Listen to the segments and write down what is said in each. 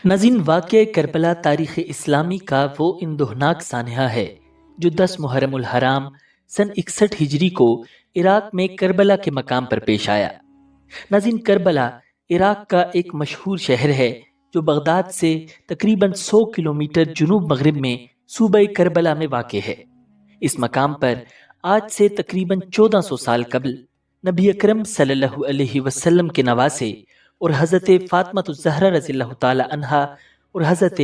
ناظرین، واقعہ کربلا تاریخ اسلامی کا وہ اندوہناک سانحہ ہے جو 10 محرم الحرام سن 61 ہجری کو عراق میں کربلا کے مقام پر پیش آیا۔ ناظرین، کربلا عراق کا ایک مشہور شہر ہے جو بغداد سے تقریباً 100 کلومیٹر جنوب مغرب میں صوبہ کربلا میں واقع ہے۔ اس مقام پر آج سے تقریباً 1400 سال قبل نبی اکرم صلی اللہ علیہ وسلم کے نواسے اور حضرت فاطمہ الزہرا رضی اللہ تعالی عنہا اور حضرت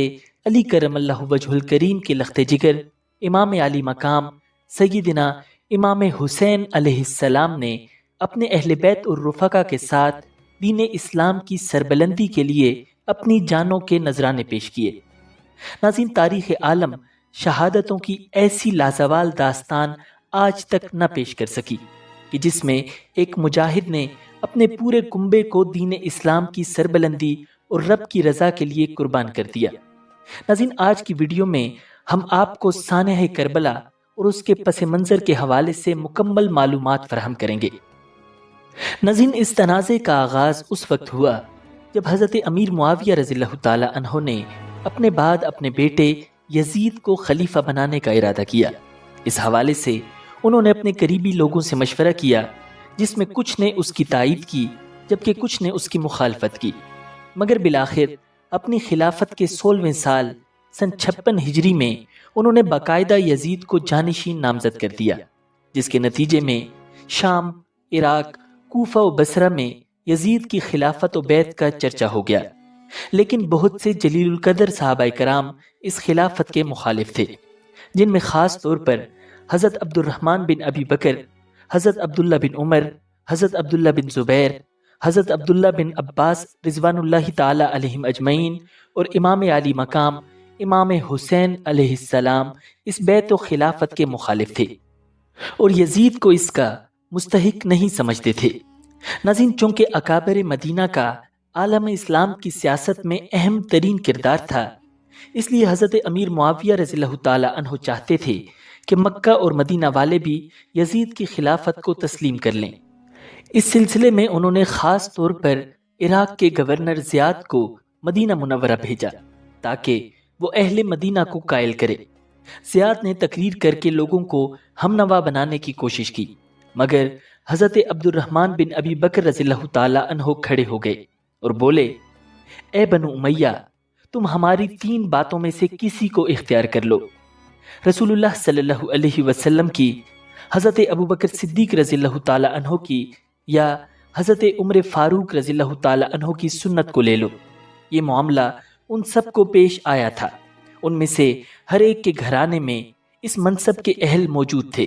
علی کرم اللہ وجہ الکریم کے لخت جگر امام علی مقام سیدنا امام حسین علیہ السلام نے اپنے اہل بیت اور رفقا کے ساتھ دین اسلام کی سربلندی کے لیے اپنی جانوں کے نذرانے پیش کیے۔ ناظرین، تاریخ عالم شہادتوں کی ایسی لازوال داستان آج تک نہ پیش کر سکی کہ جس میں ایک مجاہد نے اپنے پورے کنبے کو دین اسلام کی سربلندی اور رب کی رضا کے لیے قربان کر دیا۔ ناظرین، آج کی ویڈیو میں ہم آپ کو سانحہ کربلا اور اس کے پس منظر کے حوالے سے مکمل معلومات فراہم کریں گے۔ ناظرین، اس تنازع کا آغاز اس وقت ہوا جب حضرت امیر معاویہ رضی اللہ تعالی عنہ نے اپنے بعد اپنے بیٹے یزید کو خلیفہ بنانے کا ارادہ کیا۔ اس حوالے سے انہوں نے اپنے قریبی لوگوں سے مشورہ کیا، جس میں کچھ نے اس کی تائید کی جبکہ کچھ نے اس کی مخالفت کی، مگر بالآخر اپنی خلافت کے 16ویں سال سن 56 ہجری میں انہوں نے باقاعدہ یزید کو جانشین نامزد کر دیا، جس کے نتیجے میں شام، عراق، کوفہ و بصرہ میں یزید کی خلافت و بیعت کا چرچا ہو گیا۔ لیکن بہت سے جلیل القدر صحابہ کرام اس خلافت کے مخالف تھے، جن میں خاص طور پر حضرت عبد الرحمن بن ابی بکر، حضرت عبداللہ بن عمر، حضرت عبداللہ بن زبیر، حضرت عبداللہ بن عباس رضوان اللہ تعالی علیہم اجمعین اور امام علی مقام امام حسین علیہ السلام اس بیعت و خلافت کے مخالف تھے اور یزید کو اس کا مستحق نہیں سمجھتے تھے۔ ناظرین، چونکہ اکابر مدینہ کا عالم اسلام کی سیاست میں اہم ترین کردار تھا، اس لیے حضرت امیر معاویہ رضی اللہ تعالی عنہ چاہتے تھے کہ مکہ اور مدینہ والے بھی یزید کی خلافت کو تسلیم کر لیں۔ اس سلسلے میں انہوں نے خاص طور پر عراق کے گورنر زیاد کو مدینہ منورہ بھیجا تاکہ وہ اہل مدینہ کو قائل کرے۔ زیاد نے تقریر کر کے لوگوں کو ہم نوا بنانے کی کوشش کی، مگر حضرت عبد الرحمن بن ابی بکر رضی اللہ تعالی عنہ کھڑے ہو گئے اور بولے، اے بنو امیہ، تم ہماری 3 باتوں میں سے کسی کو اختیار کر لو۔ رسول اللہ صلی اللہ علیہ وسلم کی، حضرت ابوبکر صدیق رضی اللہ تعالی عنہ کی، یا حضرت عمر فاروق رضی اللہ تعالی عنہ کی سنت کو لے لو۔ یہ معاملہ ان سب کو پیش آیا تھا۔ ان میں سے ہر ایک کے گھرانے میں اس منصب کے اہل موجود تھے،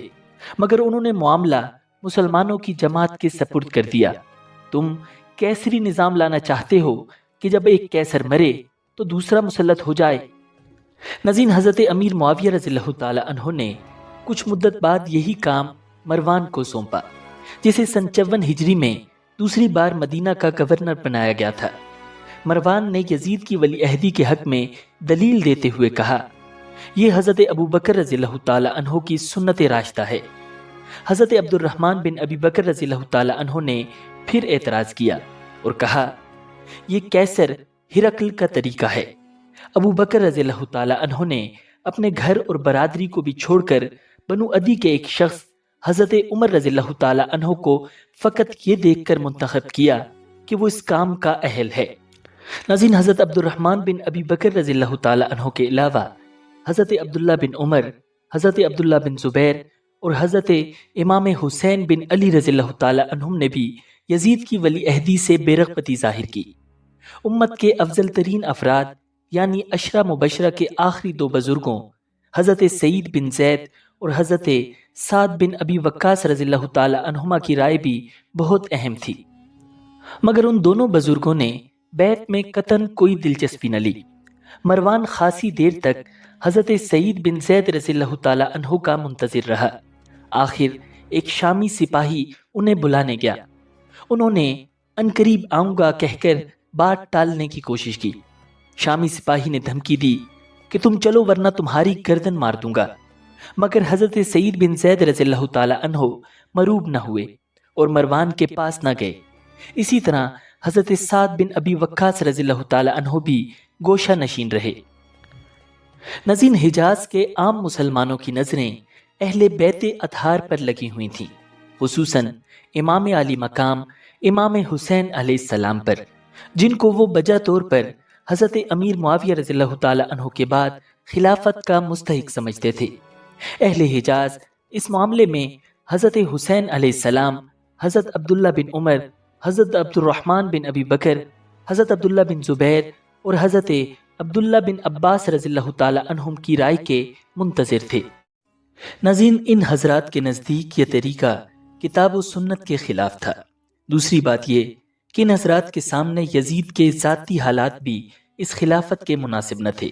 مگر انہوں نے معاملہ مسلمانوں کی جماعت کے سپرد کر دیا۔ تم کیسری نظام لانا چاہتے ہو کہ جب ایک کیسر مرے تو دوسرا مسلط ہو جائے۔ ناظرین، حضرت امیر معاویہ رضی اللہ تعالی عنہ نے کچھ مدت بعد یہی کام مروان کو سونپا، جسے سن 54 ہجری میں دوسری بار مدینہ کا گورنر بنایا گیا تھا۔ مروان نے یزید کی ولی عہدی کے حق میں دلیل دیتے ہوئے کہا، یہ حضرت ابوبکر رضی اللہ تعالی عنہ کی سنت راشدہ ہے۔ حضرت عبد الرحمن بن ابی بکر رضی اللہ تعالی عنہ نے پھر اعتراض کیا اور کہا، یہ کیسر ہرقل کا طریقہ ہے۔ ابو بکر رضی اللہ تعالی عنہ نے اپنے گھر اور برادری کو بھی چھوڑ کر بنو عدی کے ایک شخص حضرت عمر رضی اللہ تعالی عنہ کو فقط یہ دیکھ کر منتخب کیا کہ وہ اس کام کا اہل ہے۔ ناظرین، حضرت عبد الرحمن بن ابی بکر رضی اللہ تعالی عنہ کے علاوہ حضرت عبداللہ بن عمر، حضرت عبداللہ بن زبیر اور حضرت امام حسین بن علی رضی اللہ تعالی عنہم نے بھی یزید کی ولی عہدی سے بے رغبتی ظاہر کی۔ امت کے افضل ترین افراد یعنی عشرہ مبشرہ کے آخری 2 بزرگوں حضرت سعید بن زید اور حضرت سعد بن ابی وقاص رضی اللہ تعالی عنہما کی رائے بھی بہت اہم تھی، مگر ان دونوں بزرگوں نے بیعت میں قطعاً کوئی دلچسپی نہ لی۔ مروان خاصی دیر تک حضرت سعید بن زید رضی اللہ تعالی عنہ کا منتظر رہا۔ آخر ایک شامی سپاہی انہیں بلانے گیا۔ انہوں نے عنقریب آؤں گا کہہ کر بات ٹالنے کی کوشش کی۔ شامی سپاہی نے دھمکی دی کہ تم چلو ورنہ تمہاری گردن مار دوں گا، مگر حضرت سعید بن زید رضی اللہ تعالی عنہ مروب نہ ہوئے اور مروان کے پاس نہ گئے۔ اسی طرح حضرت سعد بن ابی وقاص رضی اللہ تعالی عنہ بھی گوشہ نشین رہے۔ ناظرین، حجاز کے عام مسلمانوں کی نظریں اہل بیت اطہار پر لگی ہوئی تھیں، خصوصاً امام علی مقام امام حسین علیہ السلام پر، جن کو وہ بجا طور پر حضرت امیر معاویہ رضی اللہ تعالی عنہ کے بعد خلافت کا مستحق سمجھتے تھے۔ اہل حجاز اس معاملے میں حضرت حسین علیہ السلام، حضرت عبداللہ بن عمر، حضرت عبد الرحمن بن ابی بکر، حضرت عبداللہ بن زبیر اور حضرت عبداللہ بن عباس رضی اللہ تعالی عنہم کی رائے کے منتظر تھے۔ ناظرین، ان حضرات کے نزدیک یہ طریقہ کتاب و سنت کے خلاف تھا۔ دوسری بات یہ کہ ان حضرات کے سامنے یزید کے ذاتی حالات بھی اس خلافت کے مناسب نہ تھے،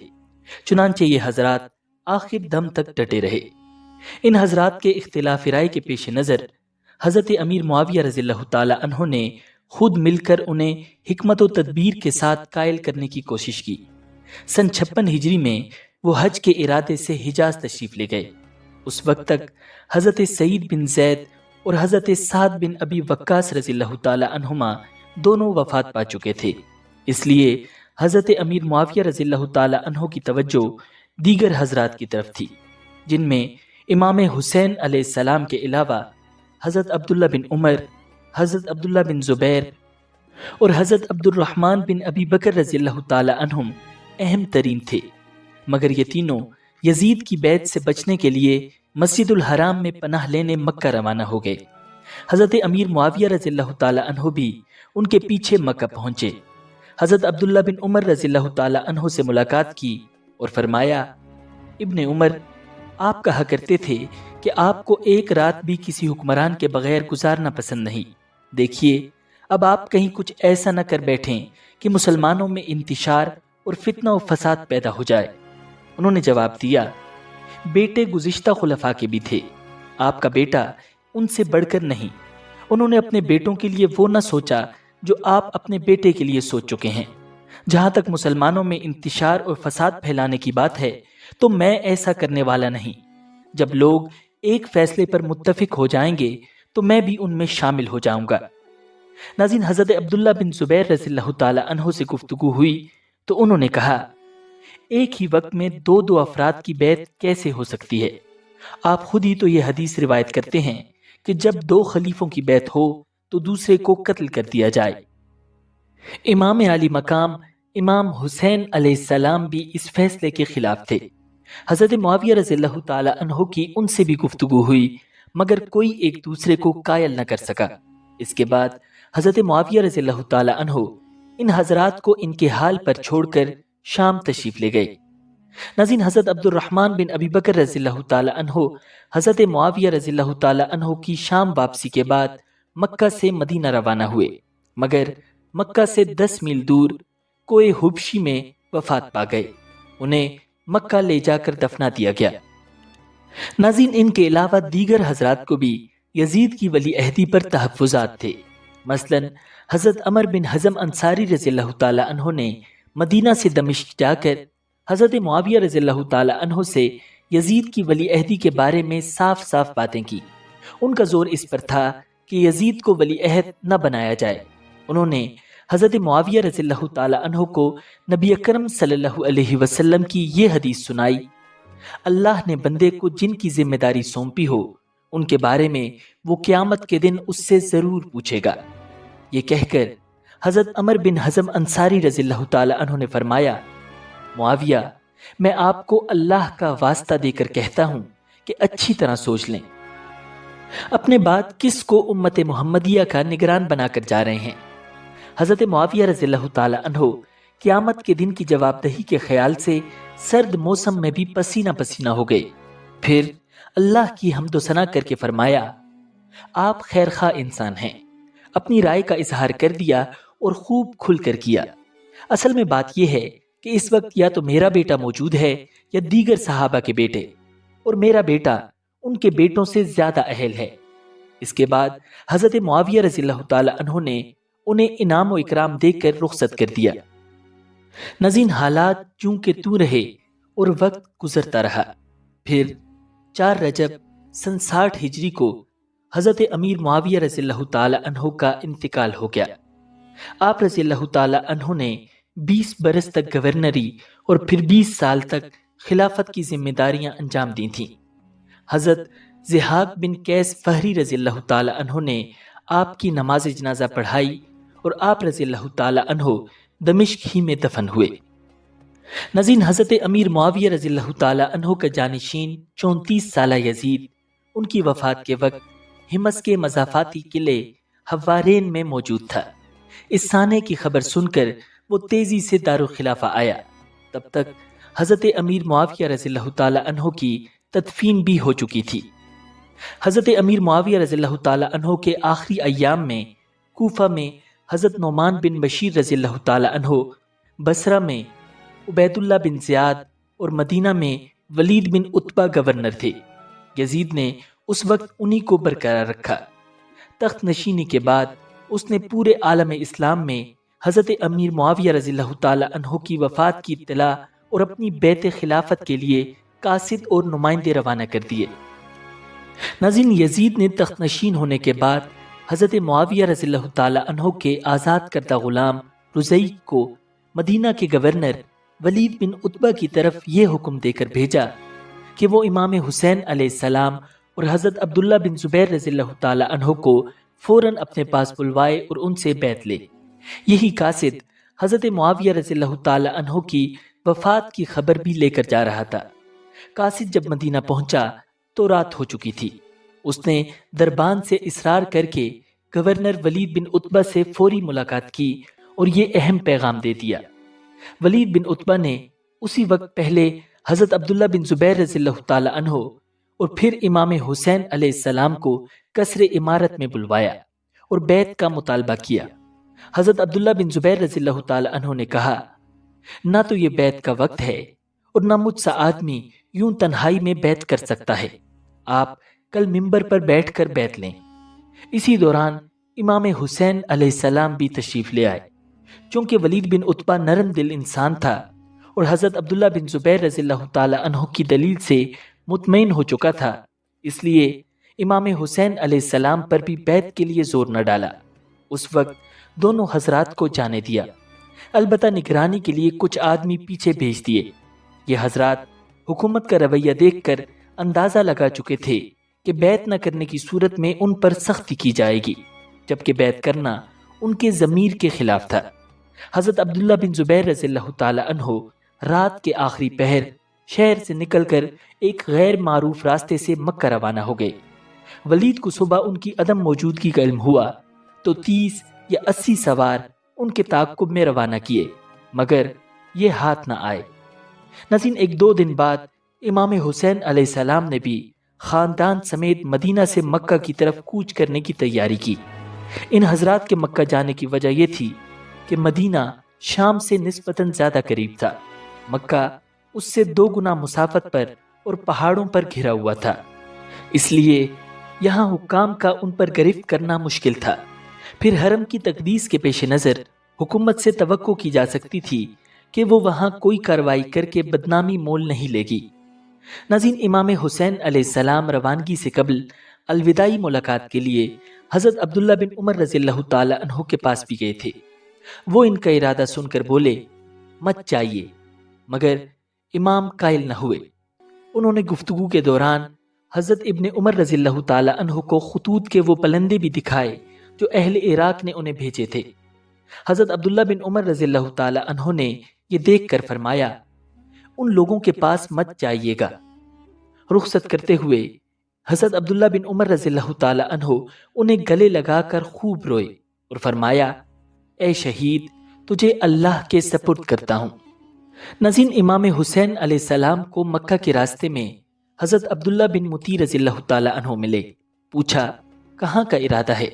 چنانچہ یہ حضرات آخر دم تک ڈٹے رہے۔ ان حضرات کے اختلاف رائے کے پیش نظر حضرت امیر معاویہ رضی اللہ تعالی عنہ نے خود مل کر انہیں حکمت و تدبیر کے ساتھ قائل کرنے کی کوشش کی۔ سن 56 ہجری میں وہ حج کے ارادے سے حجاز تشریف لے گئے۔ اس وقت تک حضرت سعید بن زید اور حضرت سعد بن ابی وقاص رضی اللہ تعالی عنہما دونوں وفات پا چکے تھے، اس لیے حضرت امیر معاویہ رضی اللہ تعالی عنہ کی توجہ دیگر حضرات کی طرف تھی، جن میں امام حسین علیہ السلام کے علاوہ حضرت عبداللہ بن عمر، حضرت عبداللہ بن زبیر اور حضرت عبد الرحمن بن ابی بکر رضی اللہ تعالی عنہم اہم ترین تھے۔ مگر یہ تینوں یزید کی بیعت سے بچنے کے لیے مسجد الحرام میں پناہ لینے مکہ روانہ ہو گئے۔ حضرت امیر معاویہ رضی اللہ تعالی عنہ بھی ان کے پیچھے مکہ پہنچے۔ حضرت عبداللہ بن عمر رضی اللہ تعالی عنہ سے ملاقات کی اور فرمایا، ابن عمر، آپ کہا کرتے تھے کہ آپ کو ایک رات بھی کسی حکمران کے بغیر گزارنا پسند نہیں۔ دیکھیے، اب آپ کہیں کچھ ایسا نہ کر بیٹھیں کہ مسلمانوں میں انتشار اور فتنہ و فساد پیدا ہو جائے۔ انہوں نے جواب دیا، بیٹے گزشتہ خلفاء کے بھی تھے، آپ کا بیٹا ان سے بڑھ کر نہیں۔ انہوں نے اپنے بیٹوں کے لیے وہ نہ سوچا جو آپ اپنے بیٹے کے لیے سوچ چکے ہیں۔ جہاں تک مسلمانوں میں انتشار اور فساد پھیلانے کی بات ہے تو میں ایسا کرنے والا نہیں۔ جب لوگ ایک فیصلے پر متفق ہو جائیں گے تو میں بھی ان میں شامل ہو جاؤں گا۔ ناظرین، حضرت عبداللہ بن زبیر رضی اللہ تعالی عنہ سے گفتگو ہوئی تو انہوں نے کہا، ایک ہی وقت میں دو دو افراد کی بیعت کیسے ہو سکتی ہے؟ آپ خود ہی تو یہ حدیث روایت کرتے ہیں کہ جب دو خلیفوں کی بیعت ہو تو دوسرے کو قتل کر دیا جائے۔ امام علی مقام امام حسین علیہ السلام بھی اس فیصلے کے خلاف تھے۔ حضرت معاویہ رضی اللہ تعالی عنہ کی ان سے بھی گفتگو ہوئی، مگر کوئی ایک دوسرے کو قائل نہ کر سکا۔ اس کے بعد حضرت معاویہ رضی اللہ تعالی عنہ ان حضرات کو ان کے حال پر چھوڑ کر شام تشریف لے گئے۔ ناظرین، حضرت عبد الرحمن بن ابی بکر رضی اللہ تعالی عنہ حضرت معاویہ رضی اللہ تعالی عنہ کی شام واپسی کے بعد مکہ سے مدینہ روانہ ہوئے، مگر مکہ سے 10 میل دور کوئے حبشی میں وفات پا گئے۔ انہیں مکہ لے جا کر دفنا دیا گیا۔ ناظرین، ان کے علاوہ دیگر حضرات کو بھی یزید کی ولی عہدی پر تحفظات تھے۔ مثلا حضرت عمر بن حزم انصاری رضی اللہ تعالی عنہ نے مدینہ سے دمشق جا کر حضرت معاویہ رضی اللہ تعالی عنہ سے یزید کی ولی عہدی کے بارے میں صاف صاف باتیں کی۔ ان کا زور اس پر تھا کہ یزید کو ولی عہد نہ بنایا جائے۔ انہوں نے حضرت معاویہ رضی اللہ تعالی عنہ کو نبی اکرم صلی اللہ علیہ وسلم کی یہ حدیث سنائی، اللہ نے بندے کو جن کی ذمہ داری سونپی ہو ان کے بارے میں وہ قیامت کے دن اس سے ضرور پوچھے گا۔ یہ کہہ کر حضرت عمر بن حزم انصاری رضی اللہ تعالی عنہ نے فرمایا، معاویہ، میں آپ کو اللہ کا واسطہ دے کر کہتا ہوں کہ اچھی طرح سوچ لیں، اپنے بعد کس کو امت محمدیہ کا نگران بنا کر جا رہے ہیں۔ حضرت معاویہ رضی اللہ تعالی عنہ قیامت کے دن کی جواب دہی کے خیال سے سرد موسم میں بھی پسینہ پسینہ ہو گئے۔ پھر اللہ کی حمد و ثنا کر کے فرمایا، آپ خیرخواہ انسان ہیں، اپنی رائے کا اظہار کر دیا اور خوب کھل کر کیا۔ اصل میں بات یہ ہے کہ اس وقت یا تو میرا بیٹا موجود ہے یا دیگر صحابہ کے بیٹے، اور میرا بیٹا ان کے بیٹوں سے زیادہ اہل ہے۔ اس کے بعد حضرت معاویہ رضی اللہ تعالی عنہ نے انہیں انعام و اکرام دے کر رخصت کر دیا۔ ناظرین، حالات چونکہ تو رہے اور وقت گزرتا رہا۔ پھر 4 رجب سن 60 ہجری کو حضرت امیر معاویہ رضی اللہ تعالی عنہ کا انتقال ہو گیا۔ آپ رضی اللہ تعالی عنہ نے 20 برس تک گورنری اور پھر 20 سال تک خلافت کی ذمہ داریاں انجام دی تھیں۔ حضرت ضحاک بن قیس فہری رضی اللہ تعالی عنہ نے آپ کی نماز جنازہ پڑھائی اور آپ رضی اللہ تعالی عنہ دمشق ہی میں دفن ہوئے۔ ناظرین، حضرت امیر معاویہ رضی اللہ تعالی عنہ کا جانشین 34 سالہ یزید ان کی وفات کے وقت حمص کے مضافاتی قلعے حوارین میں موجود تھا۔ اس سانے کی خبر سن کر وہ تیزی سے دارالخلافہ آیا۔ تب تک حضرت امیر معاویہ رضی اللہ تعالی عنہ کی تدفین بھی ہو چکی تھی۔ حضرت امیر معاویہ رضی اللہ تعالی عنہ کے آخری ایام میں کوفہ میں حضرت نعمان بن بشیر رضی اللہ تعالی عنہ، بصرہ میں عبید اللہ بن زیاد اور مدینہ میں ولید بن عتبہ گورنر تھے۔ یزید نے اس وقت انہی کو برقرار رکھا۔ تخت نشینی کے بعد اس نے پورے عالم اسلام میں حضرت امیر معاویہ رضی اللہ تعالی عنہ کی وفات کی اطلاع اور اپنی بیعت خلافت کے لیے قاصد اور نمائندے روانہ کر دیے۔ ناظرین، یزید نے تخت نشین ہونے کے بعد حضرت معاویہ رضی اللہ تعالی عنہ کے آزاد کردہ غلام رزیق کو مدینہ کے گورنر ولید بن عتبہ کی طرف یہ حکم دے کر بھیجا کہ وہ امام حسین علیہ السلام اور حضرت عبداللہ بن زبیر رضی اللہ تعالی عنہ کو فوراً اپنے پاس بلوائے اور ان سے بیعت لے۔ یہی قاصد حضرت معاویہ رضی اللہ تعالی عنہ کی وفات کی خبر بھی لے کر جا رہا تھا۔ قاصد جب مدینہ پہنچا تو رات ہو چکی تھی۔ اس نے دربان سے اصرار کر کے گورنر ولید بن عتبہ سے فوری ملاقات کی اور یہ اہم پیغام دے دیا۔ ولید بن عتبہ نے اسی وقت پہلے حضرت عبداللہ بن زبیر رضی اللہ تعالی عنہ اور پھر امام حسین علیہ السلام کو قصر امارت میں بلوایا اور بیعت کا مطالبہ کیا۔ حضرت عبداللہ بن زبیر رضی اللہ تعالی عنہ نے کہا، نہ تو یہ بیعت کا وقت ہے اور نہ مجھ سا آدمی یوں تنہائی میں بیعت کر سکتا ہے۔ آپ کل منبر پر بیٹھ کر بیعت لیں۔ اسی دوران امام حسین علیہ السلام بھی تشریف لے آئے۔ چونکہ ولید بن عتبہ نرم دل انسان تھا اور حضرت عبداللہ بن زبیر رضی اللہ تعالی عنہ کی دلیل سے مطمئن ہو چکا تھا، اس لیے امام حسین علیہ السلام پر بھی بیعت کے لیے زور نہ ڈالا۔ اس وقت دونوں حضرات کو جانے دیا، البتہ نگرانی کے لیے کچھ آدمی پیچھے بھیج دیے۔ یہ حضرات حکومت کا رویہ دیکھ کر اندازہ لگا چکے تھے کہ بیعت نہ کرنے کی صورت میں ان پر سختی کی جائے گی، جبکہ بیعت کرنا ان کے ضمیر کے خلاف تھا۔ حضرت عبداللہ بن زبیر رضی اللہ تعالی عنہ رات کے آخری پہر شہر سے نکل کر ایک غیر معروف راستے سے مکہ روانہ ہو گئے۔ ولید کو صبح ان کی عدم موجودگی کا علم ہوا تو 30 یا 80 سوار ان کے تعاقب میں روانہ کیے، مگر یہ ہاتھ نہ آئے۔ ناظرین، 1-2 دن بعد امام حسین علیہ السلام نے بھی خاندان سمیت مدینہ سے مکہ کی طرف کوچ کرنے کی تیاری کی۔ ان حضرات کے مکہ جانے کی وجہ یہ تھی کہ مدینہ شام سے نسبتاً زیادہ قریب تھا، مکہ اس سے 2 گنا مسافت پر اور پہاڑوں پر گھرا ہوا تھا، اس لیے یہاں حکام کا ان پر گرفت کرنا مشکل تھا۔ پھر حرم کی تقدیس کے پیش نظر حکومت سے توقع کی جا سکتی تھی کہ وہ وہاں کوئی کارروائی کر کے بدنامی مول نہیں لے گی۔ ناظرین، امام حسین علیہ السلام روانگی سے قبل الوداعی ملاقات کے لیے حضرت عبداللہ بن عمر رضی اللہ تعالی عنہ کے پاس بھی گئے تھے۔ وہ ان کا ارادہ سن کر بولے، مت جائیے، مگر امام قائل نہ ہوئے۔ انہوں نے گفتگو کے دوران حضرت ابن عمر رضی اللہ تعالی عنہ کو خطوط کے وہ پلندے بھی دکھائے جو اہل عراق نے انہیں بھیجے تھے۔ حضرت عبداللہ بن عمر رضی اللہ تعالی عنہ نے یہ دیکھ کر فرمایا، ان لوگوں کے پاس مت جائیے گا۔ رخصت کرتے ہوئے حضرت عبداللہ بن عمر رضی اللہ تعالی عنہ انہیں گلے لگا کر خوب روئے اور فرمایا، اے شہید، تجھے اللہ کے سپرد کرتا ہوں۔ ناظرین، امام حسین علیہ السلام کو مکہ کے راستے میں حضرت عبداللہ بن مطیع رضی اللہ تعالی عنہ ملے۔ پوچھا، کہاں کا ارادہ ہے؟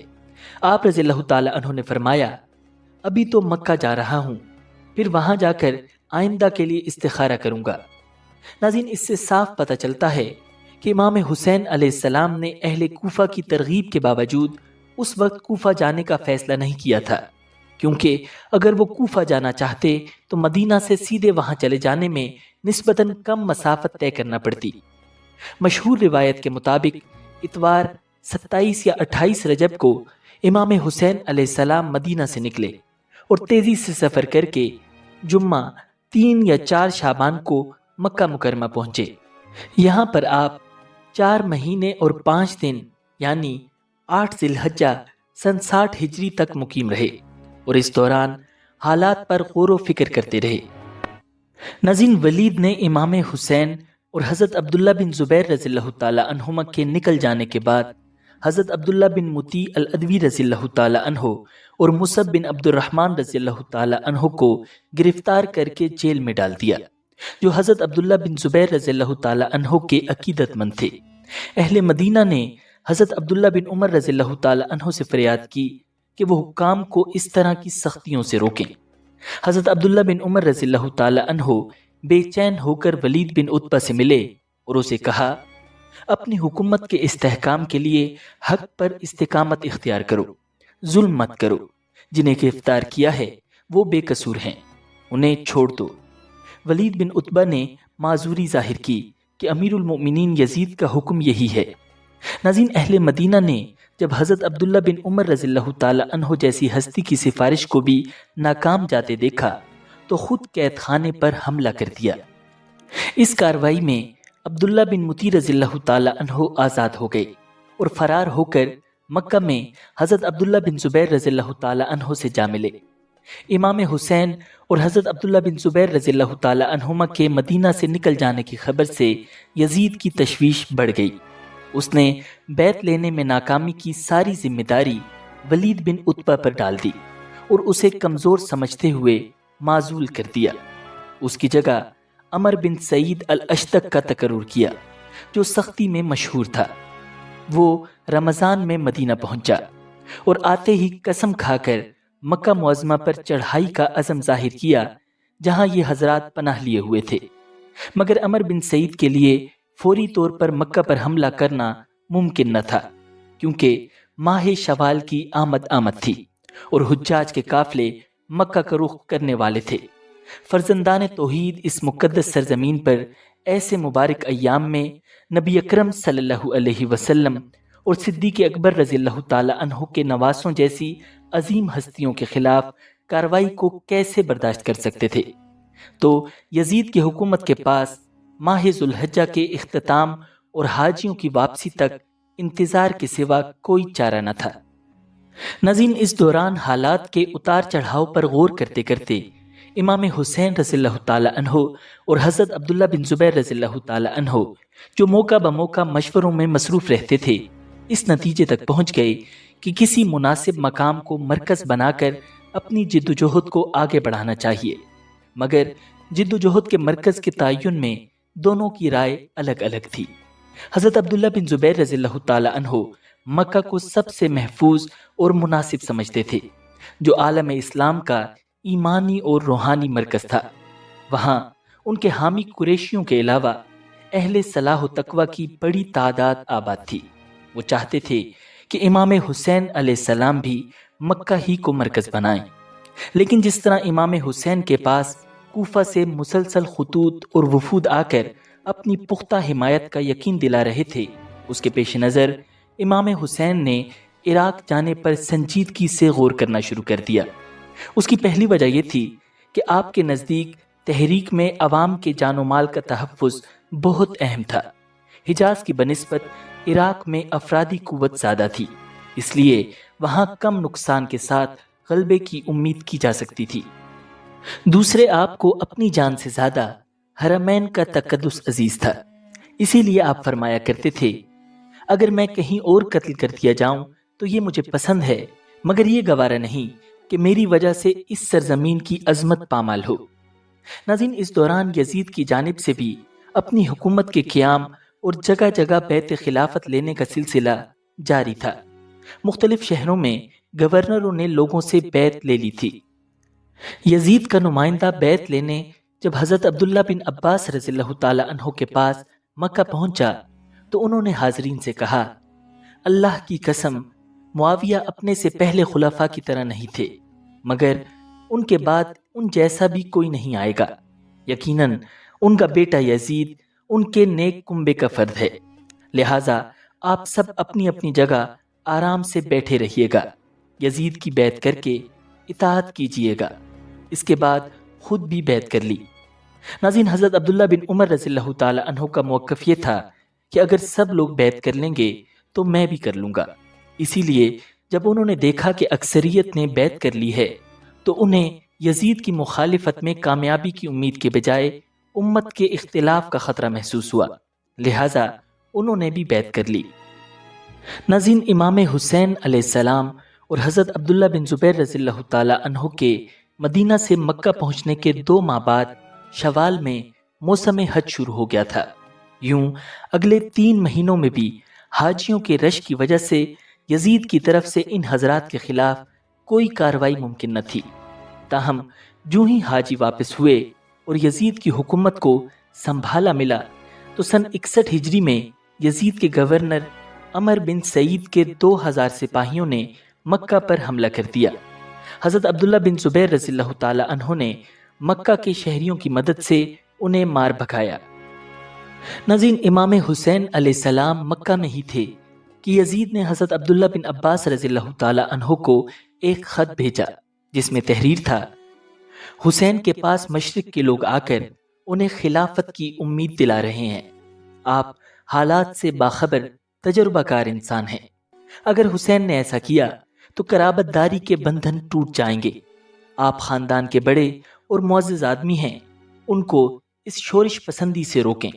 آپ رضی اللہ تعالی عنہ نے فرمایا، ابھی تو مکہ جا رہا ہوں، پھر وہاں جا کر آئندہ کے لیے استخارہ کروں گا۔ ناظرین، اس سے صاف پتہ چلتا ہے کہ امام حسین علیہ السلام نے اہل کوفہ کی ترغیب کے باوجود اس وقت کوفہ جانے کا فیصلہ نہیں کیا تھا، کیونکہ اگر وہ کوفہ جانا چاہتے تو مدینہ سے سیدھے وہاں چلے جانے میں نسبتاً کم مسافت طے کرنا پڑتی۔ مشہور روایت کے مطابق اتوار 27 یا 28 رجب کو امام حسین علیہ السلام مدینہ سے نکلے اور تیزی سے سفر کر کے جمعہ 3 یا 4 شعبان کو مکہ مکرمہ پہنچے۔ یہاں پر آپ 4 مہینے اور 5 دن یعنی 8 ذی الحجہ سن 60 ہجری تک مقیم رہے اور اس دوران حالات پر غور و فکر کرتے رہے۔ ناظرین، ولید نے امام حسین اور حضرت عبداللہ بن زبیر رضی اللہ تعالی عنہما کے نکل جانے کے بعد حضرت عبداللہ بن مطیع العدوی رضی اللہ تعالی عنہ اور مصعب بن عبد الرحمن رضی اللہ تعالی عنہ کو گرفتار کر کے جیل میں ڈال دیا، جو حضرت عبداللہ بن زبیر رضی اللہ تعالی عنہ کے عقیدت مند تھے۔ اہل مدینہ نے حضرت عبداللہ بن عمر رضی اللہ تعالی عنہ سے فریاد کی کہ وہ حکام کو اس طرح کی سختیوں سے روکیں۔ حضرت عبداللہ بن عمر رضی اللہ تعالی عنہ بے چین ہو کر ولید بن عتبہ سے ملے اور اسے کہا، اپنی حکومت کے استحکام کے لیے حق پر استقامت اختیار کرو، ظلم مت کرو، جنہیں گرفتار کیا ہے وہ بے قصور ہیں، انہیں چھوڑ دو۔ ولید بن عتبہ نے معذوری ظاہر کی کہ امیر المؤمنین یزید کا حکم یہی ہے۔ ناظرین، اہل مدینہ نے جب حضرت عبداللہ بن عمر رضی اللہ تعالی عنہ جیسی ہستی کی سفارش کو بھی ناکام جاتے دیکھا تو خود قید خانے پر حملہ کر دیا۔ اس کارروائی میں عبداللہ بن مطیع رضی اللہ تعالی عنہ آزاد ہو گئے اور فرار ہو کر مکہ میں حضرت عبداللہ بن زبیر رضی اللہ تعالی عنہ سے جا ملے۔ امام حسین اور حضرت عبداللہ بن زبیر رضی اللہ تعالی عنہما کے مدینہ سے نکل جانے کی خبر سے یزید کی تشویش بڑھ گئی۔ اس نے بیعت لینے میں ناکامی کی ساری ذمہ داری ولید بن عتبہ پر ڈال دی اور اسے کمزور سمجھتے ہوئے معزول کر دیا۔ اس کی جگہ عمر بن سعید الاشتق کا تقرر کیا، جو سختی میں مشہور تھا۔ وہ رمضان میں مدینہ پہنچا اور آتے ہی قسم کھا کر مکہ معظمہ پر چڑھائی کا عزم ظاہر کیا، جہاں یہ حضرات پناہ لیے ہوئے تھے۔ مگر عمر بن سعید کے لیے فوری طور پر مکہ پر حملہ کرنا ممکن نہ تھا، کیونکہ ماہ شوال کی آمد تھی اور حجاج کے قافلے مکہ کا رخ کرنے والے تھے۔ فرزندان توحید اس مقدس سرزمین پر ایسے مبارک ایام میں نبی اکرم صلی اللہ علیہ وسلم اور صدیق اکبر رضی اللہ تعالی عنہ کے نواسوں جیسی عظیم ہستیوں کے خلاف کارروائی کو کیسے برداشت کر سکتے تھے؟ تو یزید کی حکومت کے پاس ماہ ذو الحجہ کے اختتام اور حاجیوں کی واپسی تک انتظار کے سوا کوئی چارہ نہ تھا۔ ناظرین، اس دوران حالات کے اتار چڑھاؤ پر غور کرتے کرتے امام حسین رضی اللہ تعالی عنہ اور حضرت عبداللہ بن زبیر رضی اللہ تعالی عنہ، جو موقع بموقع مشوروں میں مصروف رہتے تھے، اس نتیجے تک پہنچ گئے کہ کسی مناسب مقام کو مرکز بنا کر اپنی جد و جہد کو آگے بڑھانا چاہیے۔ مگر جد و جہد کے مرکز کے تعین میں دونوں کی رائے الگ الگ تھی۔ حضرت عبداللہ بن زبیر رضی اللہ تعالی عنہ مکہ کو سب سے محفوظ اور مناسب سمجھتے تھے، جو عالم اسلام کا ایمانی اور روحانی مرکز تھا۔ وہاں ان کے حامی قریشیوں کے علاوہ اہل صلاح و تقوی کی بڑی تعداد آباد تھی۔ وہ چاہتے تھے کہ امام حسین علیہ السلام بھی مکہ ہی کو مرکز بنائیں، لیکن جس طرح امام حسین کے پاس کوفہ سے مسلسل خطوط اور وفود آ کر اپنی پختہ حمایت کا یقین دلا رہے تھے، اس کے پیش نظر امام حسین نے عراق جانے پر سنجیدگی سے غور کرنا شروع کر دیا۔ اس کی پہلی وجہ یہ تھی کہ آپ کے نزدیک تحریک میں عوام کے جان و مال کا تحفظ بہت اہم تھا۔ حجاز کی بنسبت عراق میں افرادی قوت زیادہ تھی، اس لیے وہاں کم نقصان کے ساتھ غلبے کی امید کی جا سکتی تھی۔ دوسرے، آپ کو اپنی جان سے زیادہ حرمین کا تقدس عزیز تھا، اسی لیے آپ فرمایا کرتے تھے، اگر میں کہیں اور قتل کر دیا جاؤں تو یہ مجھے پسند ہے، مگر یہ گوارا نہیں کہ میری وجہ سے اس سرزمین کی عظمت پامال ہو۔ ناظرین، اس دوران یزید کی جانب سے بھی اپنی حکومت کے قیام اور جگہ جگہ بیعت خلافت لینے کا سلسلہ جاری تھا۔ مختلف شہروں میں گورنروں نے لوگوں سے بیعت لے لی تھی۔ یزید کا نمائندہ بیعت لینے جب حضرت عبداللہ بن عباس رضی اللہ تعالی عنہ کے پاس مکہ پہنچا تو انہوں نے حاضرین سے کہا، اللہ کی قسم، معاویہ اپنے سے پہلے خلفاء کی طرح نہیں تھے، مگر ان کے بعد ان جیسا بھی کوئی نہیں آئے گا۔ یقیناً ان کا بیٹا یزید ان کے نیک کنبے کا فرد ہے، لہٰذا آپ سب اپنی اپنی جگہ آرام سے بیٹھے رہیے گا۔ یزید کی بیعت کر کے اطاعت کیجیے گا۔ اس کے بعد خود بھی بیعت کر لی۔ ناظرین، حضرت عبداللہ بن عمر رضی اللہ تعالی عنہ کا موقف یہ تھا کہ اگر سب لوگ بیعت کر لیں گے تو میں بھی کر لوں گا۔ اسی لیے جب انہوں نے دیکھا کہ اکثریت نے بیعت کر لی ہے تو انہیں یزید کی مخالفت میں کامیابی کی امید کے بجائے امت کے اختلاف کا خطرہ محسوس ہوا، لہٰذا انہوں نے بھی بیعت کر لی۔ ناظرین، امام حسین علیہ السلام اور حضرت عبداللہ بن زبیر رضی اللہ تعالی عنہ کے مدینہ سے مکہ پہنچنے کے 2 ماہ بعد شوال میں موسم حج شروع ہو گیا تھا۔ یوں اگلے 3 مہینوں میں بھی حاجیوں کے رش کی وجہ سے یزید کی طرف سے ان حضرات کے خلاف کوئی کارروائی ممکن نہ تھی۔ تاہم جو ہی حاجی واپس ہوئے اور یزید کی حکومت کو سنبھالا ملا تو سن 61 ہجری میں یزید کے گورنر عمر بن سعید کے 2000 سپاہیوں نے مکہ پر حملہ کر دیا۔ حضرت عبداللہ بن زبیر رضی اللہ تعالی عنہ نے مکہ کے شہریوں کی مدد سے انہیں مار بھگایا۔ ناظرین، امام حسین علیہ السلام مکہ میں ہی تھے کہ یزید نے حضرت عبداللہ بن عباس رضی اللہ تعالی عنہ کو ایک خط بھیجا جس میں تحریر تھا: حسین کے پاس مشرق کے لوگ آ کر انہیں خلافت کی امید دلا رہے ہیں۔ آپ حالات سے باخبر تجربہ کار انسان ہیں۔ اگر حسین نے ایسا کیا تو قرابت داری کے بندھن ٹوٹ جائیں گے۔ آپ خاندان کے بڑے اور معزز آدمی ہیں، ان کو اس شورش پسندی سے روکیں۔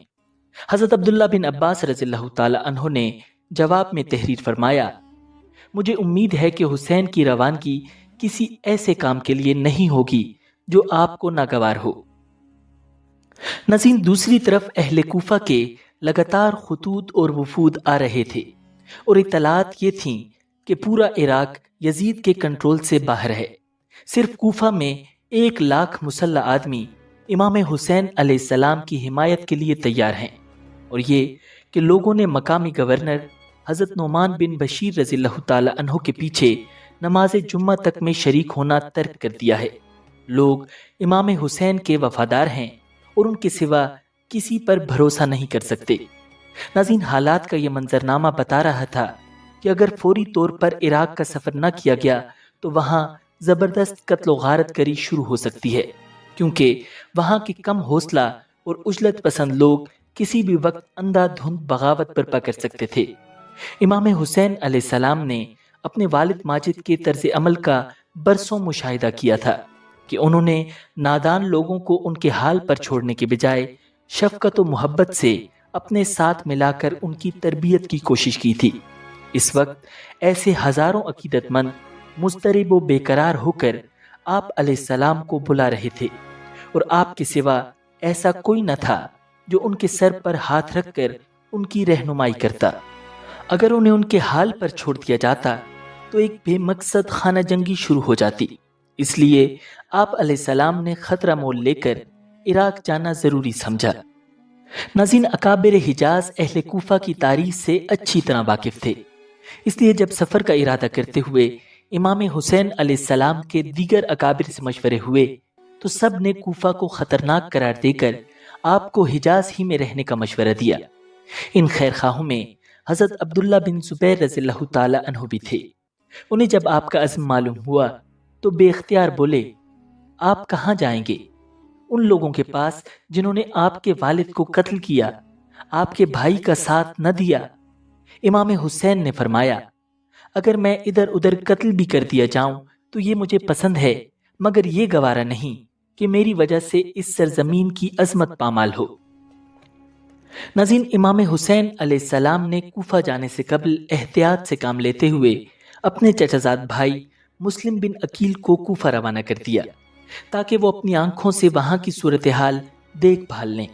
حضرت عبداللہ بن عباس رضی اللہ تعالی عنہ نے جواب میں تحریر فرمایا: مجھے امید ہے کہ حسین کی روانگی کسی ایسے کام کے لیے نہیں ہوگی جو آپ کو ناگوار ہو۔ ناظرین، دوسری طرف اہل کوفہ کے لگاتار خطوط اور وفود آ رہے تھے اور اطلاعات یہ تھیں کہ پورا عراق یزید کے کنٹرول سے باہر ہے۔ صرف کوفہ میں 1 لاکھ مسلح آدمی امام حسین علیہ السلام کی حمایت کے لیے تیار ہیں، اور یہ کہ لوگوں نے مقامی گورنر حضرت نعمان بن بشیر رضی اللہ تعالی عنہ کے پیچھے نماز جمعہ تک میں شریک ہونا ترک کر دیا ہے۔ لوگ امام حسین کے وفادار ہیں اور ان کے سوا کسی پر بھروسہ نہیں کر سکتے۔ ناظرین، حالات کا یہ منظرنامہ بتا رہا تھا کہ اگر فوری طور پر عراق کا سفر نہ کیا گیا تو وہاں زبردست قتل و غارت کری شروع ہو سکتی ہے، کیونکہ وہاں کے کم حوصلہ اور عجلت پسند لوگ کسی بھی وقت اندھا دھند بغاوت برپا کر سکتے تھے۔ امام حسین علیہ السلام نے اپنے والد ماجد کے طرز عمل کا برسوں مشاہدہ کیا تھا کہ انہوں نے نادان لوگوں کو ان کے حال پر چھوڑنے کے بجائے شفقت و محبت سے اپنے ساتھ ملا کر ان کی تربیت کی کوشش کی تھی۔ اس وقت ایسے ہزاروں عقیدت مند مضطرب و بے قرار ہو کر آپ علیہ السلام کو بلا رہے تھے، اور آپ کے سوا ایسا کوئی نہ تھا جو ان کے سر پر ہاتھ رکھ کر ان کی رہنمائی کرتا۔ اگر انہیں ان کے حال پر چھوڑ دیا جاتا تو ایک بے مقصد خانہ جنگی شروع ہو جاتی۔ اس لیے آپ علیہ السلام نے خطرہ مول لے کر عراق جانا ضروری سمجھا۔ ناظرین، اکابر حجاز اہل کوفہ کی تاریخ سے اچھی طرح واقف تھے، اس لیے جب سفر کا ارادہ کرتے ہوئے امام حسین علیہ السلام کے دیگر اکابر سے مشورے ہوئے تو سب نے کوفہ کو خطرناک قرار دے کر آپ کو حجاز ہی میں رہنے کا مشورہ دیا۔ ان خیر خواہوں میں حضرت عبداللہ بن زبیر رضی اللہ تعالی عنہ بھی تھے۔ انہیں جب آپ کا عزم معلوم ہوا تو بے اختیار بولے: آپ کہاں جائیں گے؟ ان لوگوں کے پاس جنہوں نے آپ کے والد کو قتل کیا، آپ کے بھائی کا ساتھ نہ دیا۔ امام حسین نے فرمایا: اگر میں ادھر ادھر قتل بھی کر دیا جاؤں تو یہ مجھے پسند ہے، مگر یہ گوارا نہیں کہ میری وجہ سے اس سرزمین کی عظمت پامال ہو۔ ناظرین، امام حسین علیہ السلام نے کوفہ جانے سے قبل احتیاط سے کام لیتے ہوئے اپنے چچا زاد بھائی مسلم بن عقیل کو کوفہ روانہ کر دیا تاکہ وہ اپنی آنکھوں سے وہاں کی صورتحال دیکھ بھال لیں۔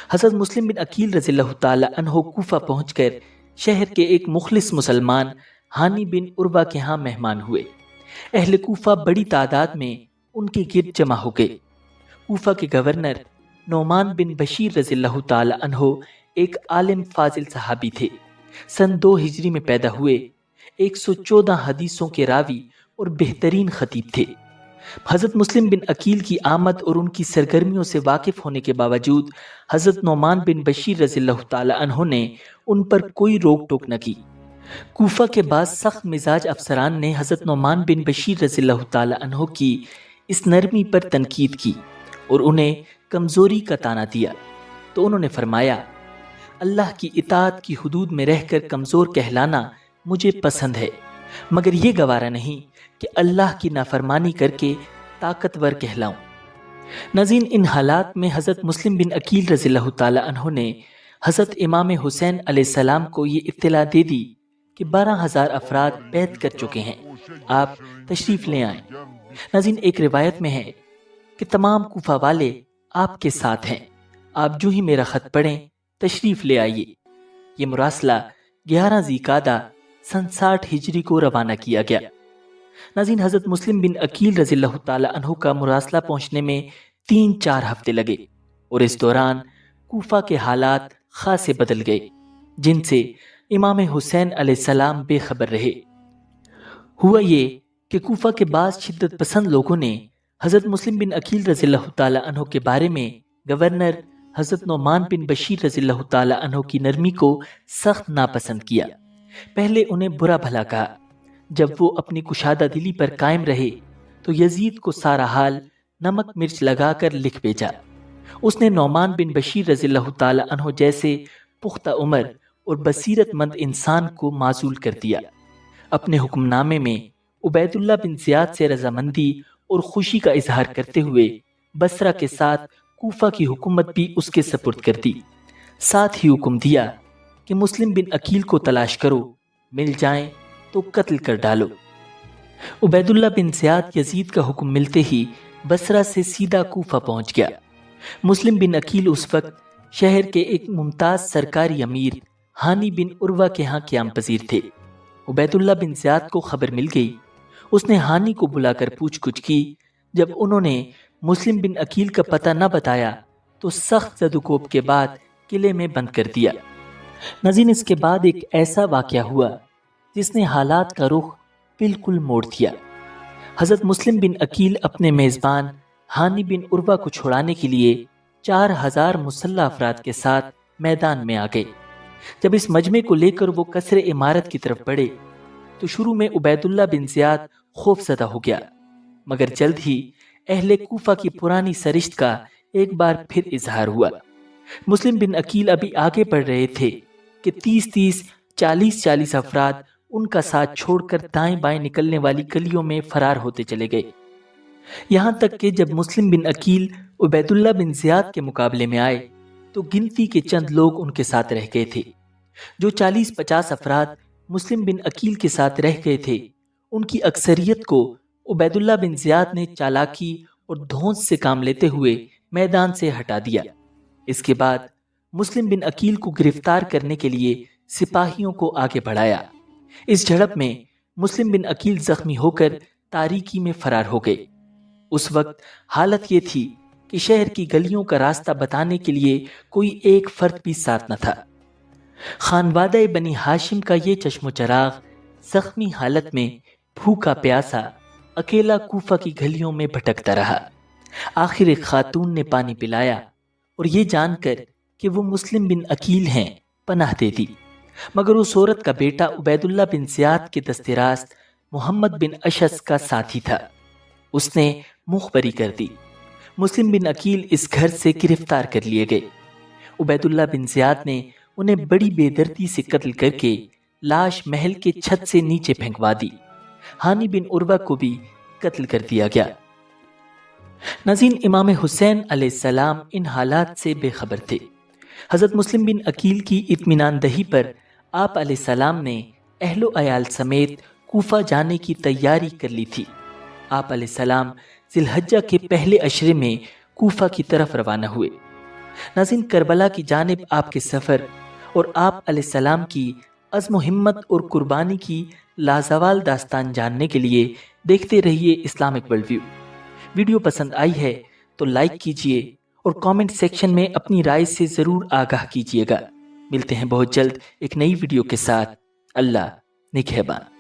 حضرت مسلم بن عقیل رضی اللہ تعالی عنہ کوفہ پہنچ کر شہر کے ایک مخلص مسلمان ہانی بن عروہ کے ہاں مہمان ہوئے۔ اہل کوفہ بڑی تعداد میں ان کے گرد جمع ہو گئے۔ کوفہ کے گورنر نعمان بن بشیر رضی اللہ تعالی عنہ ایک عالم فاضل صحابی تھے۔ سن 2 ہجری میں پیدا ہوئے، 114 حدیثوں کے راوی اور بہترین خطیب تھے۔ حضرت مسلم بن عقیل کی آمد اور ان کی سرگرمیوں سے واقف ہونے کے باوجود حضرت نعمان بن بشیر رضی اللہ تعالی عنہ نے ان پر کوئی روک ٹوک نہ کی۔ کوفہ کے بعض سخت مزاج افسران نے حضرت نعمان بن بشیر رضی اللہ تعالی عنہ کی اس نرمی پر تنقید کی اور انہیں کمزوری کا طعنہ دیا، تو انہوں نے فرمایا، اللہ کی اطاعت کی حدود میں رہ کر کمزور کہلانا مجھے پسند ہے، مگر یہ گوارا نہیں کہ اللہ کی نافرمانی کر کے طاقتور کہلاؤں۔ ناظرین، ان حالات میں حضرت مسلم بن عقیل رضی اللہ تعالی عنہ نے حضرت امام حسین علیہ السلام کو یہ اطلاع دے دی کہ 12,000 افراد بیعت کر چکے ہیں، آپ تشریف لے آئیں۔ ناظرین، ایک روایت میں ہے کہ تمام کوفہ والے آپ کے ساتھ ہیں، آپ جو ہی میرا خط پڑھیں تشریف لے آئیے۔ یہ مراسلہ 11 ذی القعدہ سن 60 ہجری کو روانہ کیا گیا۔ ناظرین، حضرت مسلم بن عقیل رضی اللہ تعالی عنہ کا مراسلہ پہنچنے میں 3-4 ہفتے لگے، اور اس دوران کوفہ کے حالات خاصے بدل گئے، جن سے امام حسین علیہ السلام بے خبر رہے۔ ہوا یہ کہ کوفہ کے بعض شدت پسند لوگوں نے حضرت مسلم بن عقیل رضی اللہ تعالی عنہ کے بارے میں گورنر حضرت نعمان بن بشیر رضی اللہ تعالی عنہ کی نرمی کو سخت ناپسند کیا۔ پہلے انہیں برا بھلا کہا، جب وہ اپنی کشادہ دلی پر قائم رہے تو یزید کو سارا حال نمک مرچ لگا کر لکھ بھیجا۔ اس نے نعمان بن بشیر رضی اللہ تعالی عنہ جیسے پختہ عمر اور بصیرت مند انسان کو معزول کر دیا۔ اپنے حکم نامے میں عبید اللہ بن زیاد سے رضامندی اور خوشی کا اظہار کرتے ہوئے بصرہ کے ساتھ کوفہ کی حکومت بھی اس کے سپرد کر دی۔ ساتھ ہی حکم دیا کہ مسلم بن عقیل کو تلاش کرو، مل جائیں تو قتل کر ڈالو۔ عبید اللہ بن زیاد یزید کا حکم ملتے ہی بصرہ سے سیدھا کوفہ پہنچ گیا۔ مسلم بن عقیل اس وقت شہر کے ایک ممتاز سرکاری امیر ہانی بن عروہ کے ہاں قیام پذیر تھے۔ عبید اللہ بن زیاد کو خبر مل گئی، اس نے ہانی کو بلا کر پوچھ گچھ کی۔ جب انہوں نے مسلم بن عقیل کا پتہ نہ بتایا تو سخت زد و کوب کے بعد قلعے میں بند کر دیا۔ ناظرین، اس کے بعد ایک ایسا واقعہ ہوا جس نے حالات کا رخ بالکل موڑ دیا۔ حضرت مسلم بن عقیل اپنے میزبان ہانی بن عروہ کو چھڑانے کے لیے 4,000 مسلح افراد کے ساتھ میدان میں آ گئے۔ جب اس مجمع کو لے کر وہ قصر عمارت کی طرف بڑھے تو شروع میں عبید اللہ بن زیاد خوف زدہ ہو گیا، مگر جلد ہی اہل کوفہ کی پرانی سرشت کا ایک بار پھر اظہار ہوا۔ مسلم بن عقیل ابھی آگے بڑھ رہے تھے کہ 30-30، 40-40 افراد ان کا ساتھ چھوڑ کر دائیں بائیں نکلنے والی گلیوں میں فرار ہوتے چلے گئے، یہاں تک کہ جب مسلم بن عقیل عبید اللہ بن زیاد کے مقابلے میں آئے تو گنتی کے چند لوگ ان کے ساتھ رہ گئے تھے۔ جو 40-50 افراد مسلم بن عقیل کے ساتھ رہ گئے تھے، ان کی اکثریت کو عبید اللہ بن زیاد نے چالاکی اور دھونس سے کام لیتے ہوئے میدان سے ہٹا دیا۔ اس کے بعد مسلم بن عقیل کو گرفتار کرنے کے لیے سپاہیوں کو آگے بڑھایا۔ اس جھڑپ میں مسلم بن عقیل زخمی ہو کر تاریکی میں فرار ہو گئے۔ اس وقت حالت یہ تھی کہ شہر کی گلیوں کا راستہ بتانے کے لیے کوئی ایک فرد بھی ساتھ نہ تھا۔ خانوادہ بنی ہاشم کا یہ چشم و چراغ زخمی حالت میں بھوکا پیاسا اکیلا کوفہ کی گلیوں میں بھٹکتا رہا۔ آخر ایک خاتون نے پانی پلایا اور یہ جان کر کہ وہ مسلم بن عقیل ہیں پناہ دے دی، مگر اس عورت کا بیٹا عبید اللہ بن زیاد کے دست راست محمد بن اشعث کا ساتھی تھا، اس نے مخبری کر دی۔ مسلم بن عقیل اس گھر سے گرفتار کر لیے گئے۔ عبید اللہ بن زیاد نے انہیں بڑی بے دردی سے قتل کر کے لاش محل کے چھت سے نیچے پھینکوا دی۔ ہانی بن عروہ کو بھی قتل کر دیا گیا۔ ناظرین، امام حسین علیہ السلام ان حالات سے بے خبر تھے۔ حضرت مسلم بن عقیل کی اطمینان دہی پر آپ علیہ السلام نے اہل و عیال سمیت کوفہ جانے کی تیاری کر لی تھی۔ آپ علیہ السلام ذی الحجہ کے پہلے عشرے میں کوفہ کی طرف روانہ ہوئے۔ ناظرین، کربلا کی جانب آپ کے سفر اور آپ علیہ السلام کی عزم و ہمت اور قربانی کی لازوال داستان جاننے کے لیے دیکھتے رہیے اسلامک ورلڈ ویو۔ ویڈیو پسند آئی ہے تو لائک کیجئے اور کامنٹ سیکشن میں اپنی رائے سے ضرور آگاہ کیجئے گا۔ ملتے ہیں بہت جلد ایک نئی ویڈیو کے ساتھ۔ اللہ نگہبان۔